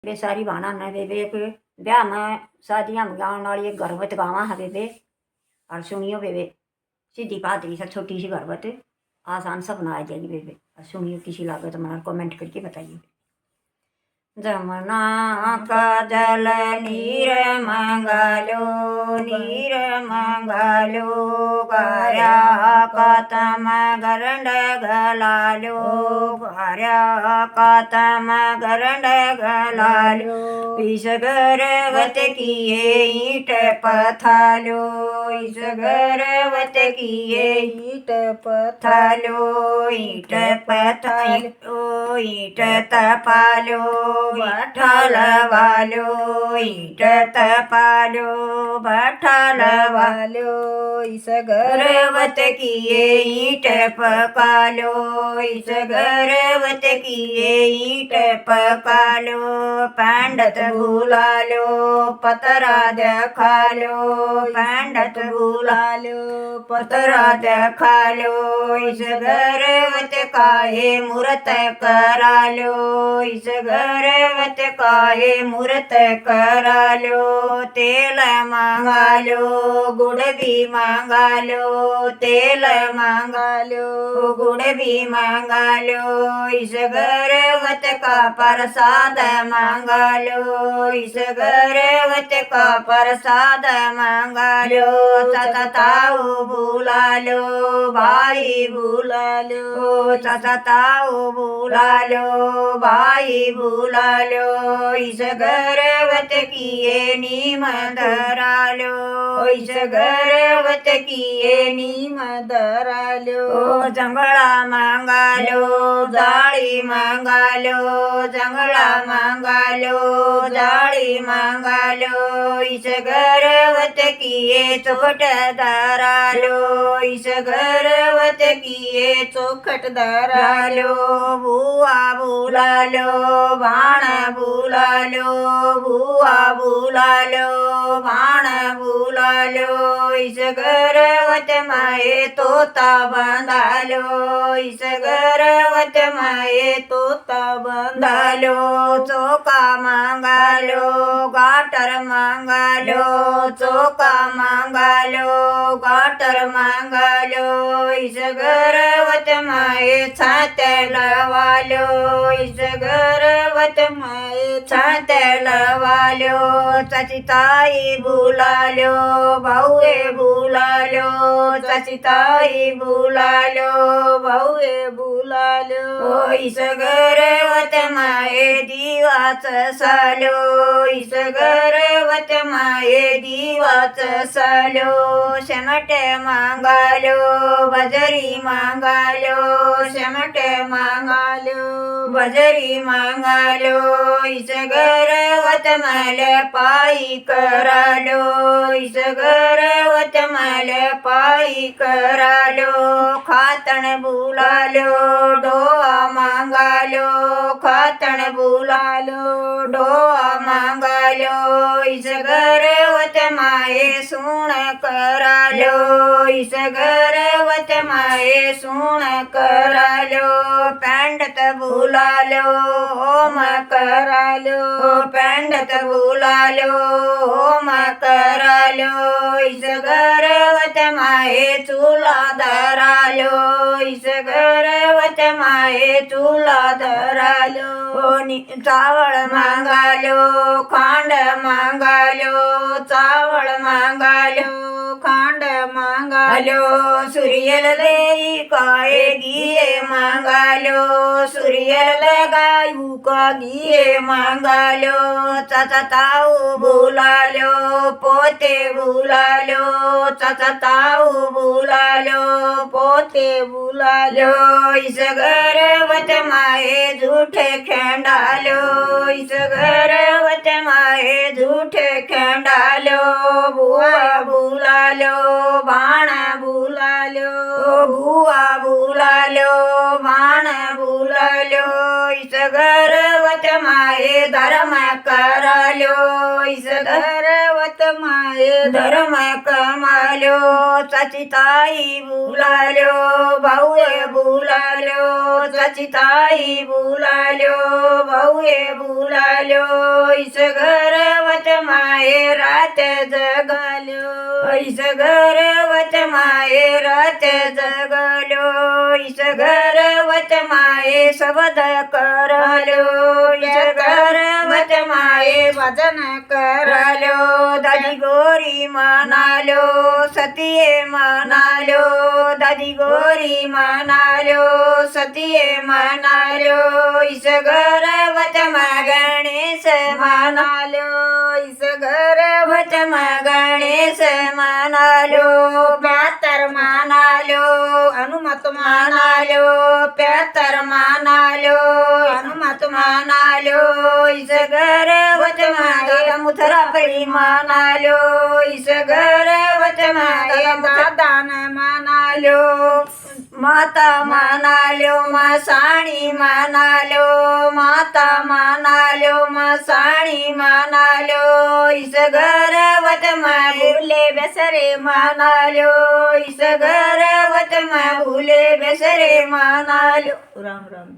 बेसारी बाना न बेबे एक ब्याह में शादियां में गाने वाली एक गर्वत गावा है बेबे। और सुनियो बेबे सीधी पातरी सा छोटी सी गर्वत आसान सा बनाया जाएगी बेबे। और सुनियो किसी लागत में कमेंट करके बताइए। जमुना का जल नीर मंगलो गार्या कतम गरंड गलालो गार्या कतम गरंड गलालो इस गर्वत किए ईट पथालो इस गर्वत किए ईट पथालो ईट पथालो ईट तपालो बठल वालो ईट तपालो बठल वालो इस गर्वत किए ईट पकालो इस गर्वत किए ईट पकालो पंडित बुलालो पतरा देखालो पंडित बुलालो पतरा देखालो इस गर्वत काहे मूर्त करालो इस गर्वत काहे मूर्त करालो तेल मांगालो गुड़ भी मांगालो तेल मांगालो गुड़ भी मांगालो इस गर्वत का प्रसाद मांगालो इस गर्वत का प्रसाद मांगालो ताऊ बुलालो भाई बुलालो ताऊ बुलालो भाई बुलालो इस गर्वत किए नीम धरालो इस गर्वत किए नीम धरालो जंगला मांगालो जाली मांगालो जंगला मांगालो जाली मांगालो इस गर्वत किए चौखट धरालो इस गर्वत किए चौखट धरालो बुआ बुलालो बाण बुलालो बुआ बुलालो बाण बुलालो इस गर्वत माए तोता बंधालो इस गर्वत माए तोता बंधालो चौका मांगालो गाटर मांगालो चौका मांगालो गाटर मांगालो इस गर्वत माए छाते लवालो इस गर्वत माए छाते लवालो चचिताई बुलालो बहुए बुलालो चचिताई बुलालो बहुए बुलालो इस गर्वत माए दीवाच सालो इस गर्वत माए दीवाच सालो शमटे मांगालो बजरी मांगालो शमटे मांगालो बजरी मांगालो इस गर्वत मल पाई करालो इस गर्वत मल पाई करालो खातन बुलालो डोआ मांगालो खातन बुलालो डोआ मांगालो इस गर्वत माए सुन करालो इस गर्वत माए सुन करालो पंडित बुलालो ओम करालो पंडित बुलालो ओम करालो इस गर्वत माए चूल्हा धरालो इस गर्वत माए चूल्हा धरालो चावल मांगालो खांड मांगालो चावल मांगालो खांड मांगालो सूर्यल ले काए गिए मांगालो सूर्यल लगायू का गिए मांगालो चाचा ताऊ बुलालो पोते बुलालो चाचा ताऊ बुलालो पोते बुलालो इस गर्वत माए झूठे खेंडालो इस गर्वत माए झूठे खेंडालो बुआ बुलालो बाण बुलालो बुआ बुलालो बाण बुलालो इस गर्वत माए धर्म करालो इस गर्वत माए धर्म कमाल्यो चाचिताई बुलाल्यो भाऊए बुलाल्यो चाचिताई बुलाल्यो भाऊए बुलाल्यो इस घर वत माये रात जगाल्यो इस घर वत माये रात जगाल्यो इस घर वत माये शब्द कराल्यो इस घर वत माये भजन कराल्यो दादी गोरी म्हणाल्यो सतिये म्हणाल्यो दादी गोरी म्हणाल्यो सतिये म्हणाल्यो इस घर वत मा गणेश म्हणाल्यो इस घर वत मा गणेश म्हणाल्यो प्यातर म्हणाल्यो हनुमत म्हणाल्यो प्यातर म्हणाल्यो हनुमत म्हणाल्यो इस घर वत मा मुथरा पळी म्हणाल्यो इस घर वत मा दादान म्हणाल्यो माता म्हणाल्यो मासाणी म्हणाल्यो माता म्हणाल्यो मासाणी म्हणाल्यो इस घर वत मा भुले बेसरे म्हणाल्यो इस घर वत मा भुले बेसरे म्हणाल्यो. राम राम.